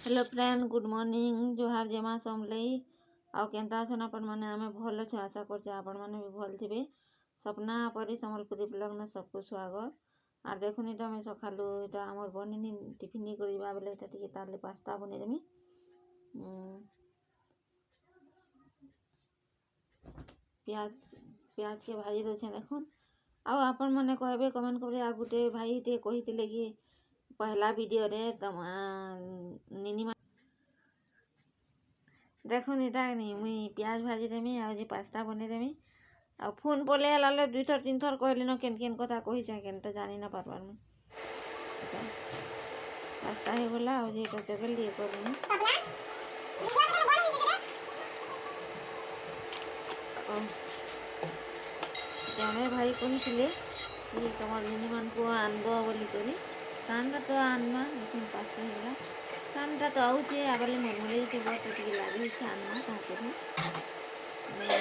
Hello friend, good morning. जोहार जेमा समलई आउ केनता अछन आपण माने? आमे भल छु, आशा करछे आपण माने भी भल थिबे। सपना परी संबलपुरी ब्लॉग ने सबको स्वागत। आ देखुनी त मैं सखालु इटा हमर बनिनी टिफिन करबा बेले इटा टिके ताले पास्ता बने देमी। प्याज प्याज के भाजी रोछे देखुन। आउ आपण माने कहबे कमेंट करे। आ गुटे भाई ते कहितिले कि पहला वीडियो रे निनी देखुन इटा नहीं मुई प्याज भाजी देमी आ जे पास्ता बने देमी। आ फोन बोले लाले 2 थर 3 थर कहली न केन कथा कहि छै केन त जानि न पारबार में। पास्ता हे बोला आ जे तो जगल लिए करनी तमे भाई कहिथिले कि तमर निनी मन को आनबो बोली करी। सानटा तो आनमा लेकिन पास्ता हे बोला सानटा तो आउछे आबले मरमरे के बात टिके लागे छै आनमा का करी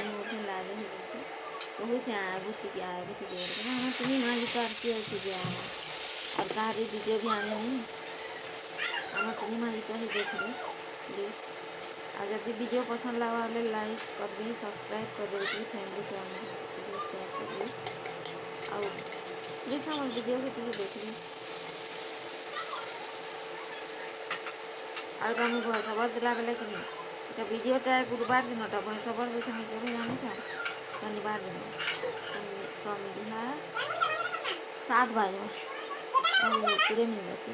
मोठे लागे हे छै कहू छै आगु टिके बोल ना तुनी माजी करती है कि आना और तारी वीडियो भी आने नहीं हम तुनी माजी का ही देख रहे प्लीज। और जब वीडियो पसंद लगा वाले लाइक कर दी, सब्सक्राइब कर दे, फैमिली को शेयर कर दी और प्लीज हमारे वीडियो को टिके देख ली। और कमी भय खबर दिला बेले कि नहीं वीडियो तो गुरुवार दिन भय खबर देखे नहीं कभी जाने था शनिवार दिन संध्या 7 बजे पूरे मिल जाती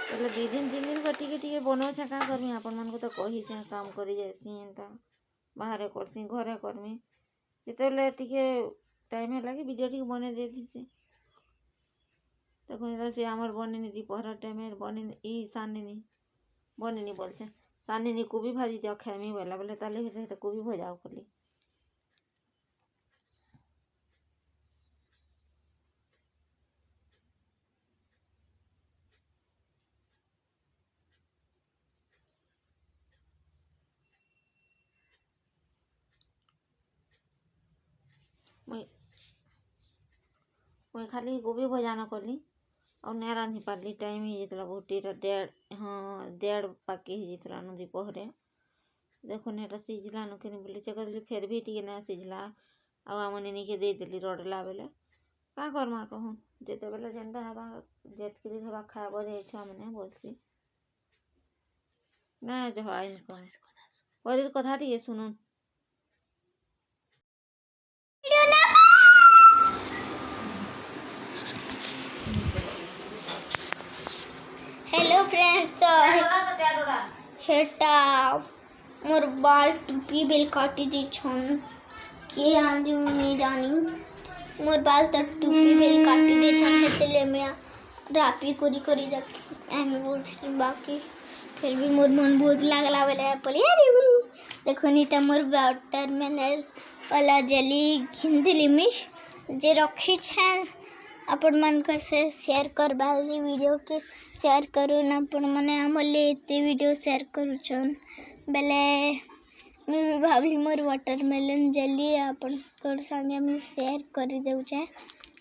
पहले 2 दिन 3 दिन पर टिके बनो छे का करमी अपन मन को तो कही छे काम करी जासी एंता बाहर करसी घरे करमी जितेले टिके टाइम है लगे वीडियो टिके बने देती से तो कोई से हमर बने दी पहर टाइम बने ई साननी बनिनी बोलछे सानिनी कोबी भाजी दिया खेमी बोला बोले ताले तो कोबी भजाओ कली मुई खाली कोबी भजा न कली और नहीं रांधि पारली टाइम ही जितला बहुत 1:30 पाके ही जितला न दोपहरे देखो नेटा सिझला न केनी बोली चकली फिर भी टिके ना सिझला आ हमने नी के दे देली रडला बेले का करमा कहूं जेते बेले जेंदा हवा जेतकरी हवा खाबो रे छा मने बोलसी ना जो आइन को परीर कथा टिके सुनुन। हेलो फ्रेंड्स, हेटा मोर बाल टूपी बेल काटी दी छन के आज नहीं जानी मोर बाल तो टूपी बेल काटी दे छन हेतले में रापी करी देख एम बोल बाकी फिर भी मोर मन बहुत लागला वाला पले अरे देखो नीटा मोर वाटरमेलन वाला जेली घिंदली में जे रखी छन अपन मन कर से शेयर कर बाली वीडियो के शेयर करू ना अपन मने हमले एते वीडियो शेयर करू छन बेले मैं भी भाभी मोर वाटरमेलन जेली अपन कर संगे में शेयर कर देउ छे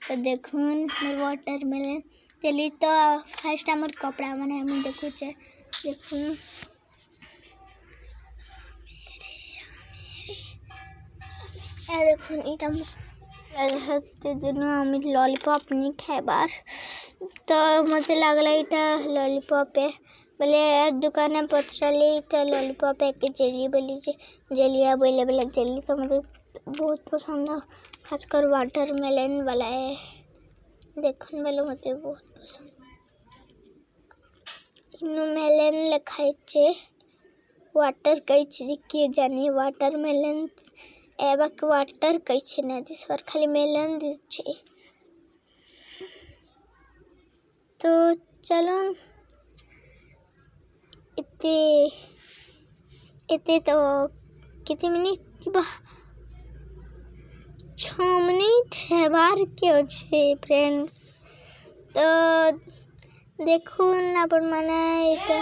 तो देखुन मोर वाटरमेलन जेली तो फर्स्ट हमर कपड़ा माने हम देखु छे देखुन ए देखुन इटा हेते दिन हम लॉलीपॉप नहीं खाइबार तो मते लागला इटा लॉलीपॉप है बोले दुकान पचराली इटा लॉलीपॉप है के जेली बोली जेलिया बोले बोले जेली तो मुझे बहुत पसंद है खासकर वाटरमेलन वाला है देखने वाले मुझे बहुत पसंद इनो मेलन लिखाई छे वाटर कई चीज के जानी वाटरमेलन एबक वाटर कई छे ना दिस पर खाली मेलन दिस छे तो चलो इते तो कितने मिनट 6 मिनट है बार के छे फ्रेंड्स तो देखो ना पर माने इटा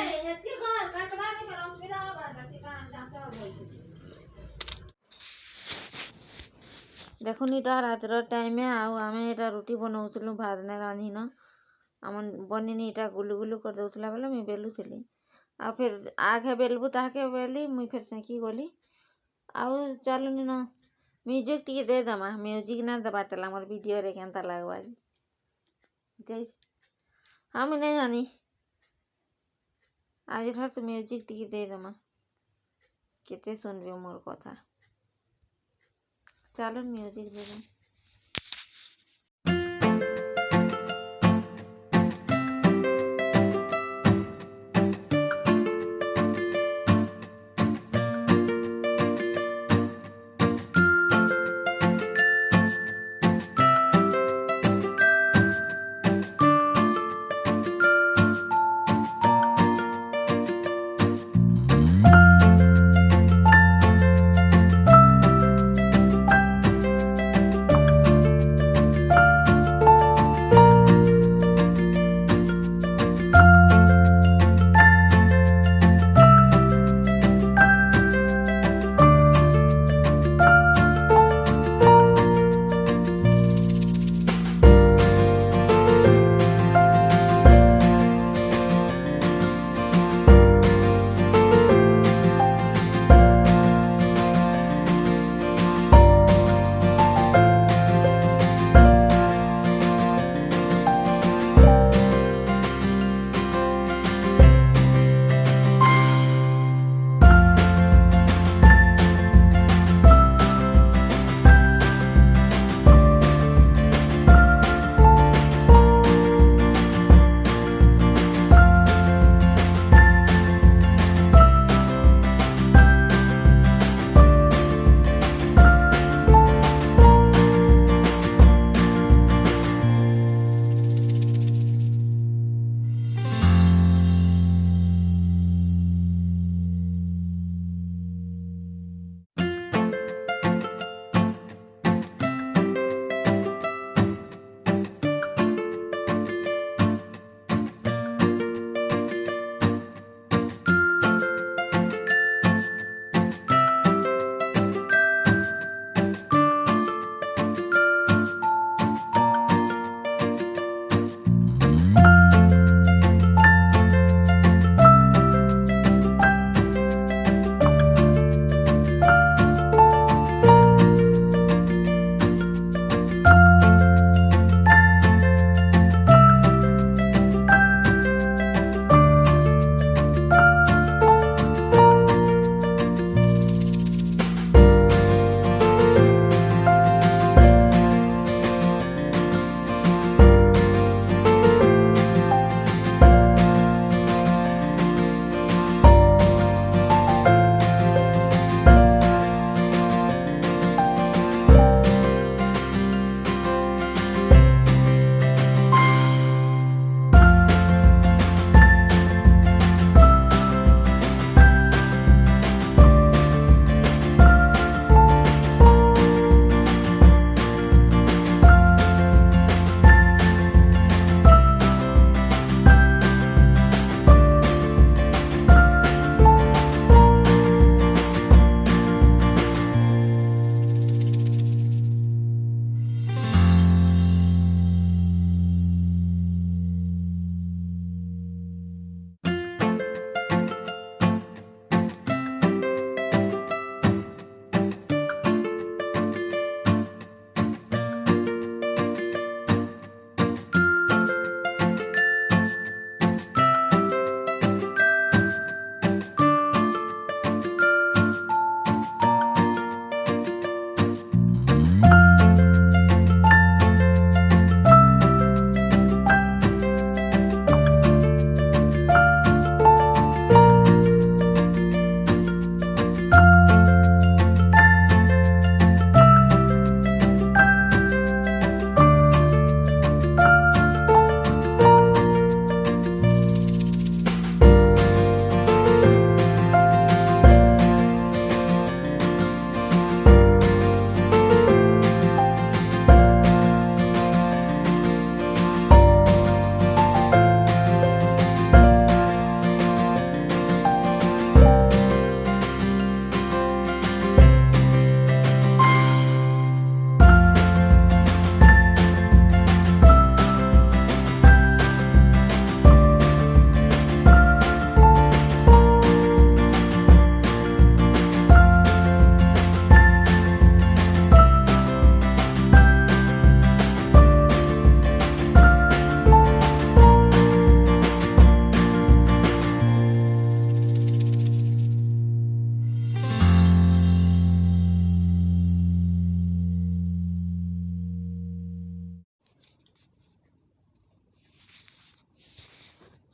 देखो नीटा रातर टाइम में आउ आमे एटा रोटी बनाउथलु भात ने रांधी न हमन बनिनी इटा गुलु गुलु कर दउथला बेले मैं बेलुथली आ फिर आगे बेलबू ताके बेली मुई फिर सेकी गली आउ चलो नी न म्यूजिक टी दे दमा म्यूजिक ना दबार तला मोर वीडियो रे केनता लागबा हम नहीं जानी आज घर तो म्यूजिक टी दे दमा केते सुनबे मोर कथा चलो म्यूजिक दे दम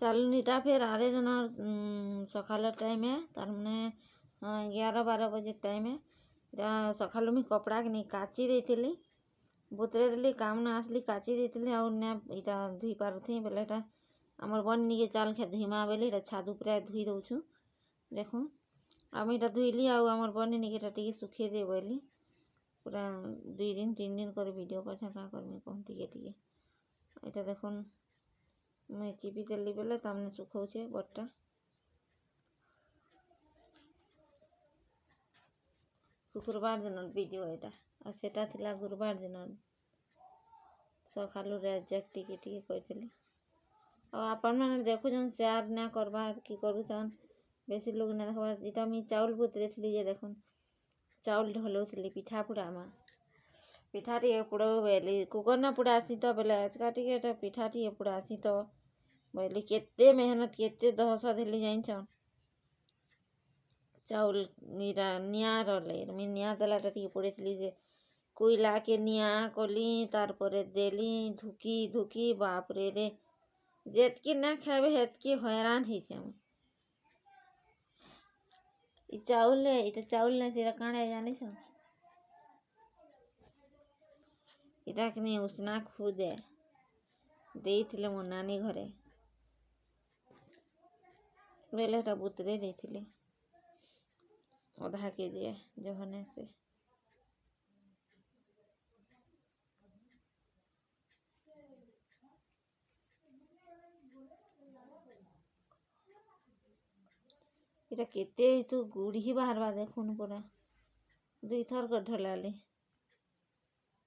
चालुनीटा फिर आरे जना सकाल टाइम है तार मैंने 11-12 बजे टाइम है सकालु मुझे कपड़ा के नहीं काची देती बुतरे देली काम न आसली काची देती आईटा धुई पारुथी बोले एटा आमर बनी के चाल खे धुईमा बोली छाद उपरे धुई दौछु देखु आम इटा धुईली आमर बनी निके टे सुखे दे बोली पूरा 2 दिन 3 दिन कर वीडियो कर क्या करमी कौन टे এটা দেখুন मैं चिपी देली बेले तामने सुखाऊे बटा शुक्रवार दिन वीडियो यहाँ सेटा थिला गुरुवार दिन सकालू रेजेक्ट टिके करथिली आपण मैंने देखुन शेयर ना करबार कि करूछन बेसी लोग ना देखबार इटा मी चाउल बुतरे थी जे देखुन चाउल ढलौली पिठा पुड़ा में पिठा टे पुड़ो बोली कुकर ना पुड़ासी तो बोले आजका टे पिठा टे पुड़ासी तो बोली केते मेहनत केते दहस देली जान चाउल निया रले मी निया देलाटा टे पड़े जे कोईला के निया कली तार परे देली धुकी धुकी बाप रे रे जेतकी ना खाबे हेतकी हैरान ही ई चाउल इटा चाउल ना सिरा काणे जानी छ इटा कि नहीं उसना खुदे देइथिले मो नानी घरे बेले टा बुतरे देइथिले आधा केजी जहने से इटा केते तो गुड़ी बाहरवा देखुन पूरा 2 थर कर ढलाली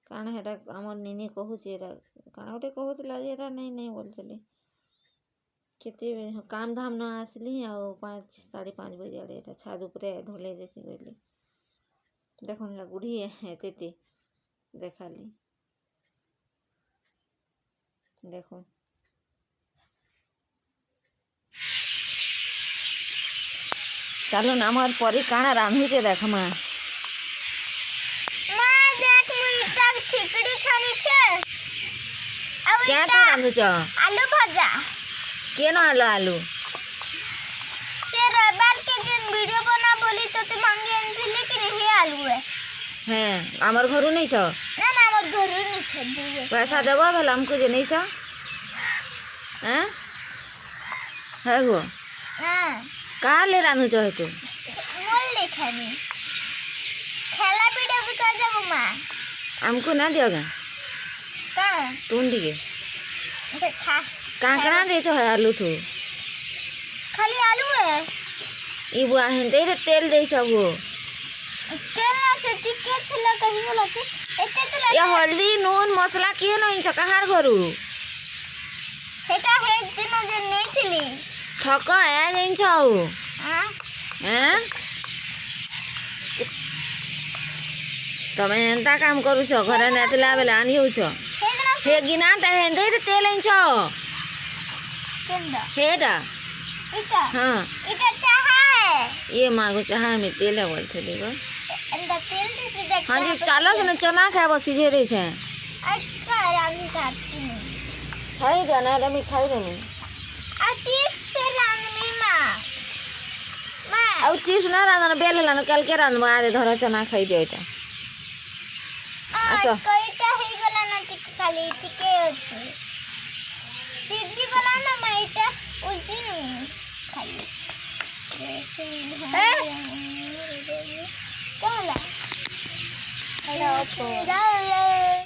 काण हेटा आमर निनी कहूची एटा काण गोटे कहूतिला जे एटा नहीं बोलतली केते काम धाम न आसली आ 5-5:30 बजे आड़े एटा छाद उपरे ढोले देसी गली देखुन एटा गुड़ी हेते देखाली देखुन चलो ना हमार परी काना रांधुचे देख मां देख मुइटा ठिकड़ी छानी छे क्या तो रांधुच आलू भजा केन आलो आलू से रविवार के दिन वीडियो बना बोली तो ते मांगे आनथिले कि नहीं आलू है हैं हमर घरु नहीं छ ना ना हमर घर नहीं छ जी पैसा देबो भला हमको जे नहीं छ हैं है गो हां का ले रांधु छ है तू मोल लेखानी खेला वीडियो भी कर देबो मां हमको ना दियोगा कौन तुम दिए देखा काकड़ा दे छ है आलू तू खाली आलू है ई बुआ हेंदे रे तेल दे छ वो तेल ना से टिके थिला कहीं गला के एते तो या हल्दी नून मसाला के नहीं छ कहार घरु हेटा हे दिन जे नहीं थिली ठक है जइन छ हां हैं तमे एंता काम करू छ घर नेतला बेला आनी हो छ हे गिना त हेंदे रे तेल इन छ केंदा हेटा इटा हां इटा चाहा है ये मागो चाहा में तेल है बोलथले गो अंदर तेल से देख हां जी चलो से चना खाबो सीधे रे छे अच्छा रानी साथी खाई जाना रे मी खाई रे मी आ चिप्स पे रानी मां आउ चिप्स ना रांधन बेल लान कल के रांधबो आरे धर चना खाई दियो एटा आसो कईटा हे गला ना टिके खाली टिके अछि सीधी गला ना माइटा उजी नहीं खाली कहला हेलो